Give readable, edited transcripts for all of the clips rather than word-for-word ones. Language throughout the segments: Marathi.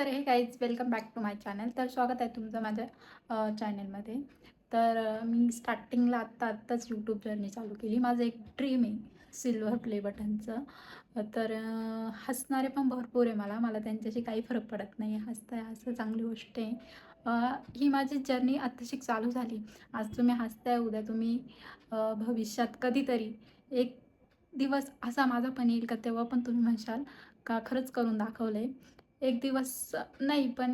तर हे guys welcome back to my channel. तर स्वागत आहे तुमचं माझ्या चॅनलमध्ये. तर मी स्टार्टिंगला आत्ताच यूट्यूब जर्नी चालू केली. माझं एक ड्रीम आहे सिल्वर प्ले बटनचं. तर हसणारे पण भरपूर आहे. मला त्यांच्याशी काही फरक पडत नाही. हसताय असं चांगली गोष्ट आहे. ही माझी जर्नी आत्ताशीक चालू झाली. आज तुम्ही हसताय, उद्या तुम्ही भविष्यात कधीतरी एक दिवस असा माझा पण येईल का तेव्हा पण तुम्ही म्हणशाल का खरंच करून दाखवलंय. एक दिवस नाही, पण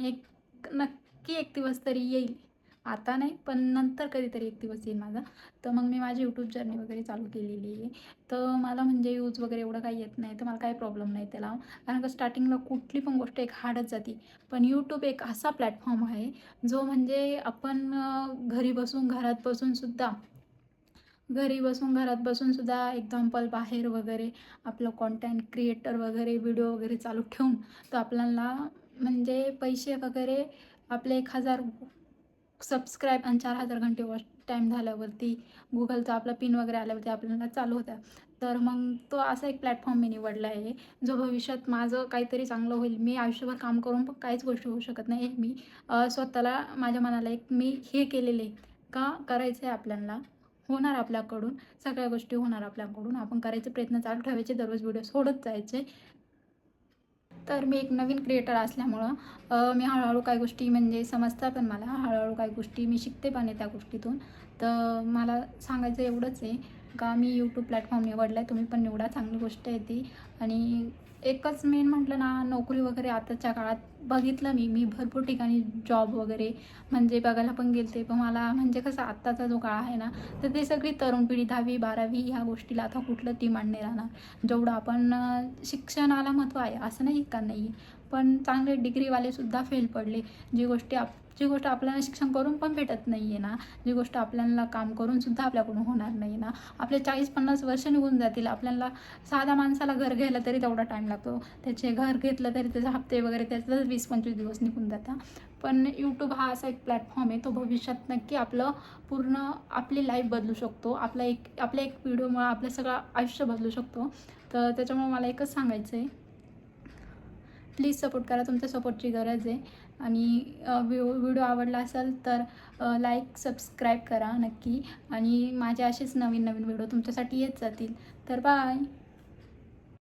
नक्की एक दिवस तरी येईल. आता नाही, पण नंतर कधीतरी एक दिवस येईल माझा. तर मग मी माझी यूट्यूब जर्नी वगैरे चालू केलेली आहे. तर मला म्हणजे यूज वगैरे एवढं काही येत नाही, तर मला काही प्रॉब्लेम नाही त्याला. कारण का स्टार्टिंगला कुठली पण गोष्ट एक हार्डच जाते. पण यूट्यूब एक असा प्लॅटफॉर्म आहे, जो म्हणजे आपण घरात बसून सुद्धा एक्झाम्पल बाहेर वगैरे आपलं कॉन्टेंट क्रिएटर वगैरे व्हिडिओ वगैरे चालू ठेवून तर आपल्याला म्हणजे पैसे वगैरे आपले 1000 सबस्क्राईब आणि 4000 घंटे वॉच टाईम झाल्यावरती गुगलचा आपला पिन वगैरे आल्यावरती आपल्याला चालू होत्या. तर मग तो असा एक प्लॅटफॉर्म मी निवडला आहे, जो भविष्यात माझं काहीतरी चांगलं होईल. मी आयुष्यभर काम करून पण काहीच गोष्टी होऊ शकत नाही. मी स्वतःला माझ्या मनाला एक मी हे केलेलं आहे का करायचं आहे आपल्याला, होणार आपल्याकडून, सगळ्या गोष्टी होणार आपल्याकडून. आपण करायचे प्रयत्न चालू ठेवायचे, दररोज व्हिडिओ सोडत जायचे. तर मी एक नवीन क्रिएटर असल्यामुळं मी हळूहळू काही गोष्टी म्हणजे समजतात, पण मला हळूहळू काही गोष्टी मी शिकते पण आहे त्या गोष्टीतून. तर मला सांगायचं एवढंच आहे का मी यूट्यूब प्लॅटफॉर्म निवडला आहे. तुम्ही पण निवडा, चांगली गोष्ट आहे ती. आणि एकच मेन म्हटलं ना, नोकरी वगैरे आताच्या काळात बघितलं मी भरपूर ठिकाणी जॉब वगैरे म्हणजे बघायला पण गेलते. पण मला म्हणजे कसं आत्ताचा जो काळ आहे ना, तर ते सगळी तरुण पिढी 10वी 12वी ह्या गोष्टीला आता कुठलं डिमांड नाही राहणार. जेवढं आपण शिक्षणाला महत्त्व आहे असं नाही का नाही, पण चांगले डिग्रीवालेसुद्धा फेल पडले. जी गोष्ट आपल्याला शिक्षण करून पण भेटत नाही आहे ना, जी गोष्ट आपल्याला काम करूनसुद्धा आपल्याकडून होणार नाही ना, आपले 40-50 वर्ष निघून जातील. आपल्याला साधा माणसाला घर घ्यायला तरी तेवढा टाईम लागतो. त्याचे घर घेतलं तरी त्याचे हप्ते वगैरे त्याचं 20-25 दिवस निघून जातात. पण यूट्यूब हा असा एक प्लॅटफॉर्म आहे, तो भविष्यात नक्की आपलं पूर्ण आपली लाईफ बदलू शकतो. आपल्या एक व्हिडिओमुळे आपलं सगळं आयुष्य बदलू शकतो. तर त्याच्यामुळे मला एकच सांगायचं आहे, प्लीज सपोर्ट करा. तुमच्या सपोर्टची गरज आहे. आणि व्हिडिओ आवडला असेल तर लाईक सबस्क्राईब करा नक्की. आणि माझे असेच नवीन नवीन व्हिडिओ तुमच्यासाठी येत जातील. तर बाय.